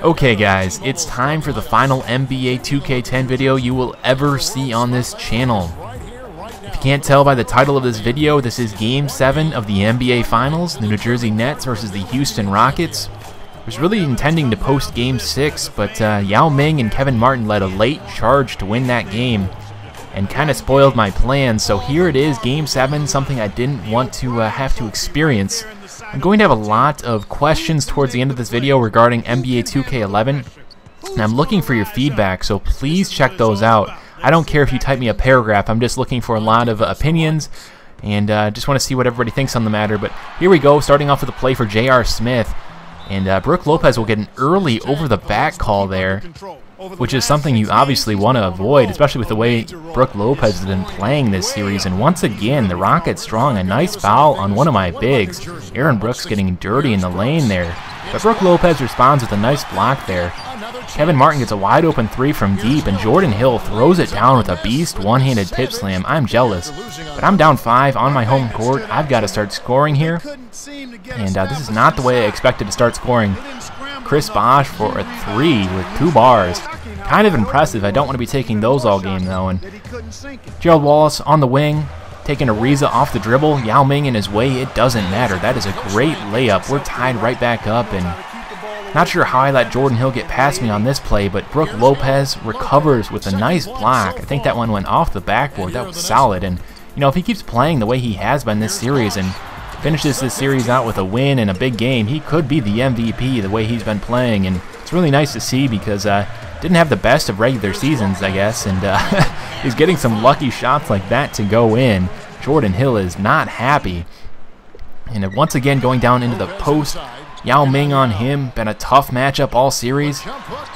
Okay guys, it's time for the final NBA 2K10 video you will ever see on this channel. If you can't tell by the title of this video, this is Game 7 of the NBA Finals, the New Jersey Nets versus the Houston Rockets. I was really intending to post Game 6, but Yao Ming and Kevin Martin led a late charge to win that game and kind of spoiled my plans. So here it is, Game 7, something I didn't want to have to experience. I'm going to have a lot of questions towards the end of this video regarding NBA 2K11, and I'm looking for your feedback, so please check those out. I don't care if you type me a paragraph, I'm just looking for a lot of opinions, and just want to see what everybody thinks on the matter. But here we go, starting off with a play for J.R. Smith, and Brook Lopez will get an early over-the-back call there, which is something you obviously want to avoid, especially with the way Brook Lopez has been playing this series. And once again, the Rockets drawing a nice foul on one of my bigs. Aaron Brooks getting dirty in the lane there. But Brook Lopez responds with a nice block there. Kevin Martin gets a wide open three from deep, and Jordan Hill throws it down with a beast one-handed tip slam. I'm jealous, but I'm down 5 on my home court. I've got to start scoring here, and this is not the way I expected to start scoring. Chris Bosh for a 3 with 2 bars. Kind of impressive. I don't want to be taking those all game though. And Gerald Wallace on the wing, taking Ariza off the dribble. Yao Ming in his way. It doesn't matter. That is a great layup. We're tied right back up, and not sure how I let Jordan Hill get past me on this play, but Brook Lopez recovers with a nice block. I think that one went off the backboard. That was solid. And you know, if he keeps playing the way he has been this series and finishes this series out with a win and a big game, he could be the MVP the way he's been playing. And it's really nice to see because didn't have the best of regular seasons, I guess, and he's getting some lucky shots like that to go in. Jordan Hill is not happy. And once again going down into the post, Yao Ming on him. Been a tough matchup all series.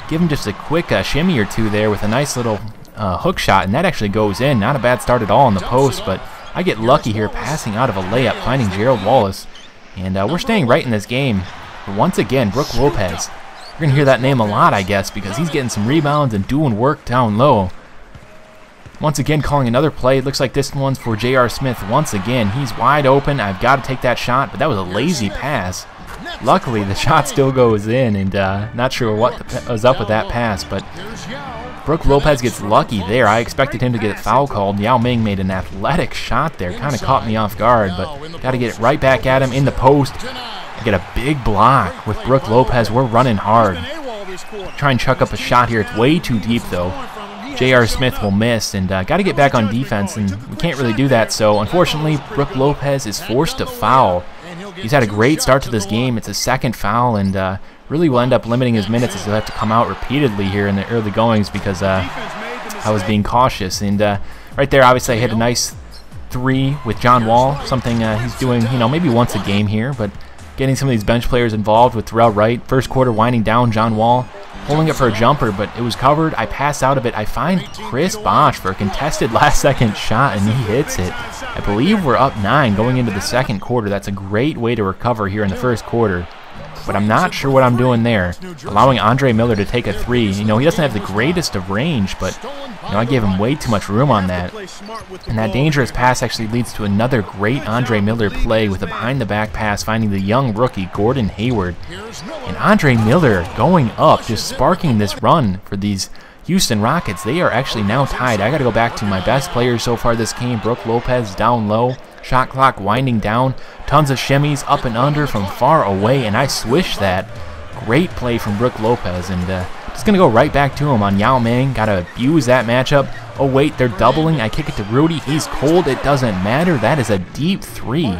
Give him just a quick shimmy or two there with a nice little hook shot, and that actually goes in. Not a bad start at all in the post, but I get lucky here passing out of a layup, finding Gerald Wallace. And we're staying right in this game. But once again, Brook Lopez. You're going to hear that name a lot, I guess, because he's getting some rebounds and doing work down low. Once again, calling another play. It looks like this one's for J.R. Smith. Once again, he's wide open. I've got to take that shot, but that was a lazy pass. Luckily, the shot still goes in, and not sure what was up with that pass, but Brook Lopez gets lucky there. I expected him to get a foul called. Yao Ming made an athletic shot there. Kind of caught me off guard, but got to get it right back at him in the post. I get a big block with Brook Lopez. We're running hard. Try and chuck up a shot here. It's way too deep, though. J.R. Smith will miss, and got to get back on defense, and we can't really do that. So, unfortunately, Brook Lopez is forced to foul. He's had a great start to this game. It's his second foul, and really will end up limiting his minutes as he'll have to come out repeatedly here in the early goings because I was being cautious. And right there, obviously, I hit a nice 3 with John Wall, something he's doing, you know, maybe once a game here, but getting some of these bench players involved with Terrell Wright. First quarter, winding down John Wall, pulling it for a jumper, but it was covered. I pass out of it. I find Chris Bosh for a contested last-second shot, and he hits it. I believe we're up 9 going into the second quarter. That's a great way to recover here in the first quarter, but I'm not sure what I'm doing there. Allowing Andre Miller to take a 3. You know, he doesn't have the greatest of range, but you know, I gave him way too much room on that. And that dangerous pass actually leads to another great Andre Miller play with a behind-the-back pass, finding the young rookie Gordon Hayward. And Andre Miller going up, just sparking this run for these Houston Rockets. They are actually now tied. I got to go back to my best players so far this game. Brook Lopez down low. Shot clock winding down. Tons of shimmies up and under from far away, and I swish that. Great play from Brook Lopez, and just going to go right back to him on Yao Ming. Got to abuse that matchup. Oh, wait, they're doubling. I kick it to Rudy. He's cold. It doesn't matter. That is a deep 3.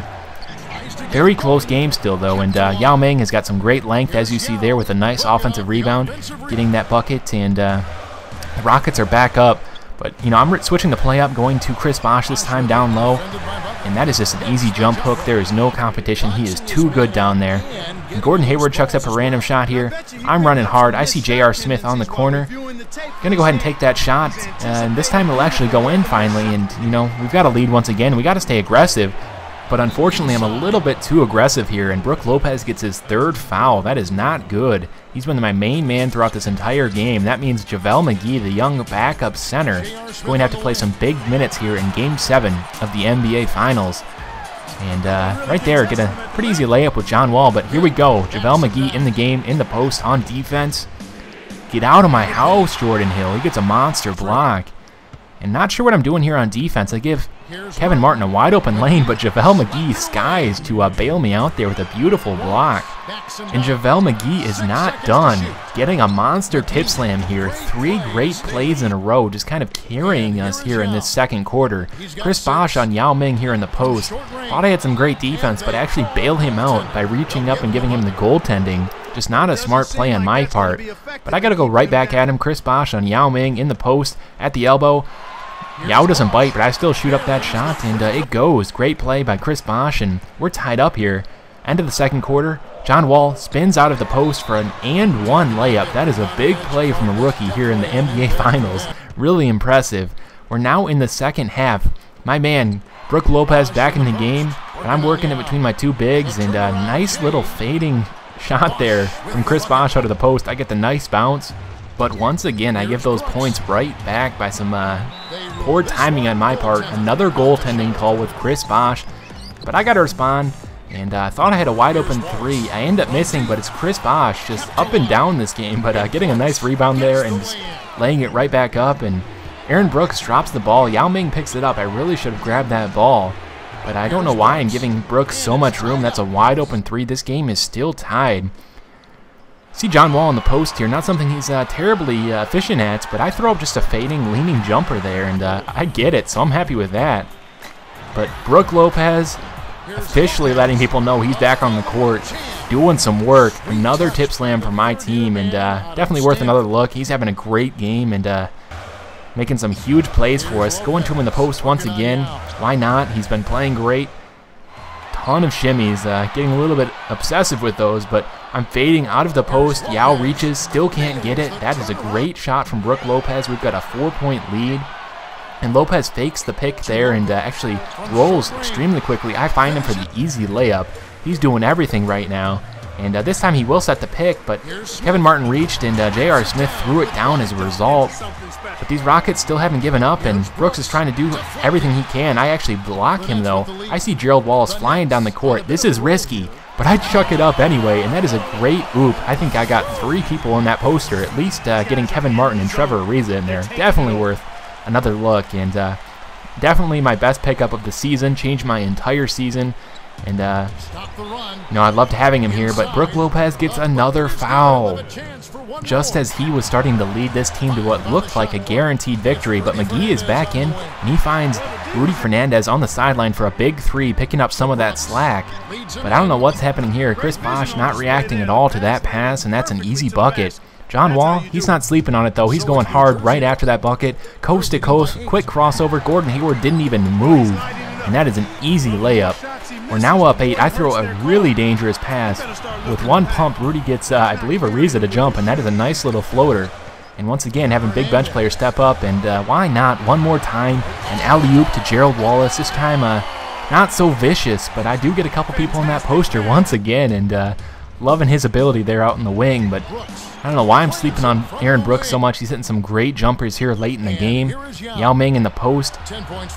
Very close game still, though, and Yao Ming has got some great length, as you see there, with a nice offensive rebound, getting that bucket, and the Rockets are back up. But, you know, I'm switching the play up, going to Chris Bosh this time down low, and that is just an easy jump hook. There is no competition. He is too good down there. And Gordon Hayward chucks up a random shot here. I'm running hard. I see J.R. Smith on the corner. Going to go ahead and take that shot, and this time it'll actually go in finally, and, you know, we've got a lead once again. We got to stay aggressive. But unfortunately, I'm a little bit too aggressive here, and Brook Lopez gets his 3rd foul. That is not good. He's been my main man throughout this entire game. That means JaVale McGee, the young backup center, is going to have to play some big minutes here in Game 7 of the NBA Finals. And right there, get a pretty easy layup with John Wall. But here we go. JaVale McGee in the game, in the post, on defense. Get out of my house, Jordan Hill. He gets a monster block. And not sure what I'm doing here on defense. I give Kevin Martin a wide open lane, but JaVale McGee skies to bail me out there with a beautiful block. And JaVale McGee is not done. Getting a monster tip slam here. 3 great plays in a row, just kind of carrying us here in this second quarter. Chris Bosh on Yao Ming here in the post. Thought I had some great defense, but I actually bailed him out by reaching up and giving him the goaltending. Just not a smart play on my part. But I got to go right back at him. Chris Bosh on Yao Ming in the post at the elbow. Yao doesn't bite, but I still shoot up that shot, and it goes. Great play by Chris Bosh, and we're tied up here. End of the second quarter. John Wall spins out of the post for an and-one layup. That is a big play from a rookie here in the NBA Finals. Really impressive. We're now in the second half. My man, Brook Lopez, back in the game, but I'm working it between my 2 bigs, and a nice little fading shot there from Chris Bosh out of the post. I get the nice bounce. But once again, I give those points right back by some poor timing on my part. Another goaltending call with Chris Bosh. But I got to respond, and I thought I had a wide open 3. I end up missing, but it's Chris Bosh just up and down this game. But getting a nice rebound there and just laying it right back up. And Aaron Brooks drops the ball. Yao Ming picks it up. I really should have grabbed that ball. But I don't know why I'm giving Brooks so much room. That's a wide open 3. This game is still tied. See John Wall in the post here, not something he's terribly efficient at, but I throw up just a fading, leaning jumper there, and I get it, so I'm happy with that. But Brook Lopez officially letting people know he's back on the court, doing some work. Another tip slam for my team, and definitely worth another look. He's having a great game and making some huge plays for us. Going to him in the post once again. Why not? He's been playing great. Ton of shimmies, getting a little bit obsessive with those, but I'm fading out of the post. Yao reaches, still can't get it. That is a great shot from Brook Lopez. We've got a 4-point lead, and Lopez fakes the pick there and actually rolls extremely quickly. I find him for the easy layup. He's doing everything right now, and this time he will set the pick, but Kevin Martin reached, and J.R. Smith threw it down as a result. But these Rockets still haven't given up, and Brooks is trying to do everything he can. I actually block him, though. I see Gerald Wallace flying down the court. This is risky, but I chuck it up anyway, and that is a great oop. I think I got 3 people in that poster, at least getting Kevin Martin and Trevor Ariza in there. Definitely worth another look, and definitely my best pickup of the season. Changed my entire season. And, you know, I loved having him here, but Brook Lopez gets another foul. Just as he was starting to lead this team to what looked like a guaranteed victory, but McGee is back in, and he finds Rudy Fernandez on the sideline for a big 3, picking up some of that slack. But I don't know what's happening here. Chris Bosh not reacting at all to that pass, and that's an easy bucket. John Wall, he's not sleeping on it, though. He's going hard right after that bucket. Coast to coast, quick crossover. Gordon Hayward didn't even move, and that is an easy layup. We're now up 8. I throw a really dangerous pass. With one pump, Rudy gets, I believe, Ariza to jump, and that is a nice little floater. And once again, having big bench players step up, and why not? One more time, an alley-oop to Gerald Wallace. This time, not so vicious, but I do get a couple people in that poster once again, and loving his ability there out in the wing. But I don't know why I'm sleeping on Aaron Brooks so much. He's hitting some great jumpers here late in the game. Yao Ming in the post.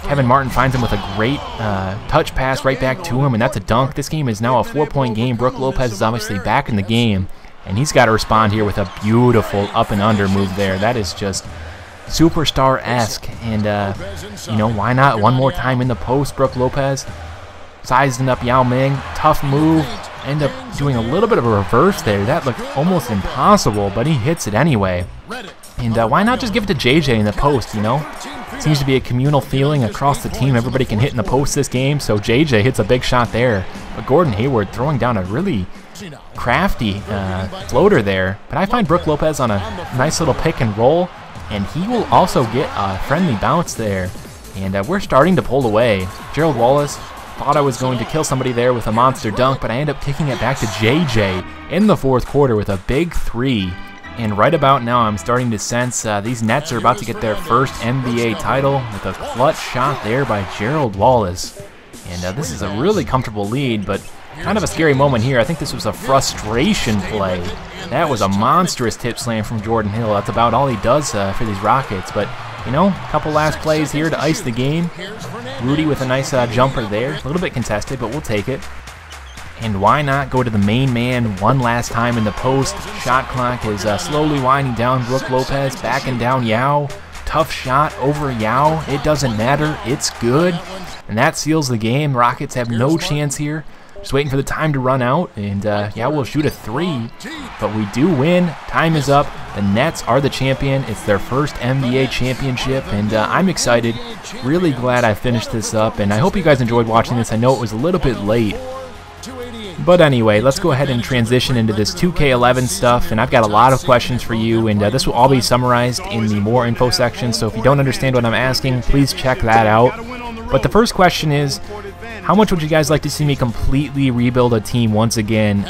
Kevin Martin finds him with a great touch pass right back to him, and that's a dunk. This game is now a 4-point game. Brook Lopez is obviously back in the game, and he's got to respond here with a beautiful up and under move there. That is just superstar-esque, and you know, why not? One more time in the post, Brook Lopez sizing up Yao Ming. Tough move. End up doing a little bit of a reverse there. That looked almost impossible, but he hits it anyway. And why not just give it to JJ in the post, you know? It seems to be a communal feeling across the team. Everybody can hit in the post this game, so JJ hits a big shot there. But Gordon Hayward throwing down a really crafty floater there. But I find Brook Lopez on a nice little pick and roll, and he will also get a friendly bounce there. And we're starting to pull away. Gerald Wallace thought I was going to kill somebody there with a monster dunk, but I end up kicking it back to JJ in the fourth quarter with a big 3. And right about now, I'm starting to sense these Nets are about to get their first NBA title with a clutch shot there by Gerald Wallace. And this is a really comfortable lead, but kind of a scary moment here. I think this was a frustration play. That was a monstrous tip slam from Jordan Hill. That's about all he does for these Rockets, but you know, a couple last plays here to ice the game. Rudy with a nice jumper there. A little bit contested, but we'll take it. And why not go to the main man one last time in the post? Shot clock is slowly winding down. Brook Lopez backing down Yao. Tough shot over Yao. It doesn't matter. It's good. And that seals the game. Rockets have no chance here. Just waiting for the time to run out. And yeah, we'll shoot a 3. But we do win. Time is up. The Nets are the champion. It's their first NBA championship. And I'm excited. Really glad I finished this up. And I hope you guys enjoyed watching this. I know it was a little bit late. But anyway, let's go ahead and transition into this 2K11 stuff, and I've got a lot of questions for you, and this will all be summarized in the more info section, so if you don't understand what I'm asking, please check that out. But the first question is, how much would you guys like to see me completely rebuild a team once again?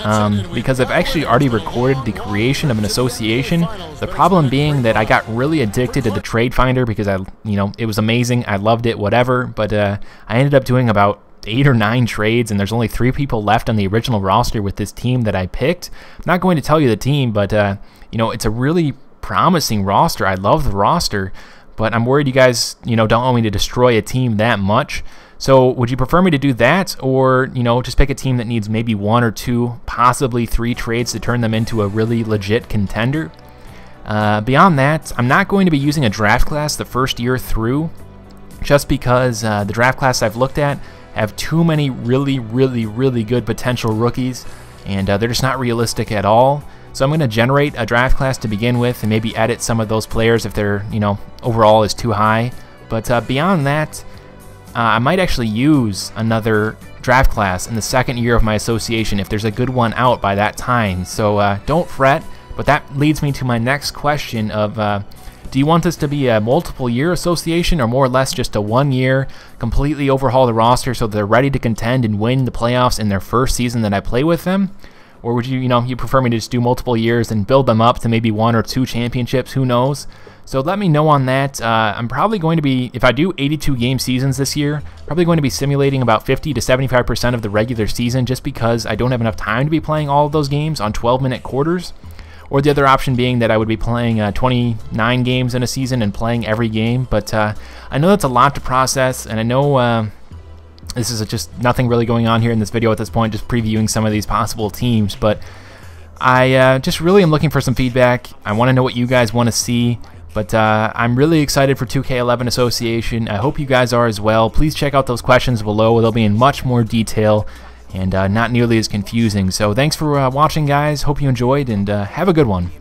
Because I've actually already recorded the creation of an association, the problem being that I got really addicted to the trade finder because it was amazing, I loved it, whatever, but I ended up doing about 8 or 9 trades, and there's only 3 people left on the original roster with this team that I picked. I'm not going to tell you the team, but it's a really promising roster. I love the roster, but I'm worried you guys don't want me to destroy a team that much. So would you prefer me to do that, or just pick a team that needs maybe 1 or 2, possibly 3 trades to turn them into a really legit contender? Beyond that, I'm not going to be using a draft class the first year through, just because the draft class I've looked at have too many really good potential rookies, and they're just not realistic at all. So I'm going to generate a draft class to begin with and maybe edit some of those players if they're, overall is too high. But beyond that, I might actually use another draft class in the second year of my association if there's a good one out by that time. So don't fret, but that leads me to my next question of do you want this to be a multiple year association, or more or less just a 1 year, completely overhaul the roster so they're ready to contend and win the playoffs in their first season that I play with them? Or would you, you prefer me to just do multiple years and build them up to maybe 1 or 2 championships? Who knows? So let me know on that. I'm probably going to be, if I do 82 game seasons this year, probably going to be simulating about 50 to 75% of the regular season, just because I don't have enough time to be playing all of those games on 12-minute quarters. Or the other option being that I would be playing 29 games in a season and playing every game. But I know that's a lot to process, and I know this is just nothing really going on here in this video at this point, just previewing some of these possible teams. But I just really am looking for some feedback. I want to know what you guys want to see. But I'm really excited for 2K11 Association. I hope you guys are as well. Please check out those questions below. They'll be in much more detail and not nearly as confusing. So thanks for watching, guys. Hope you enjoyed, and have a good one.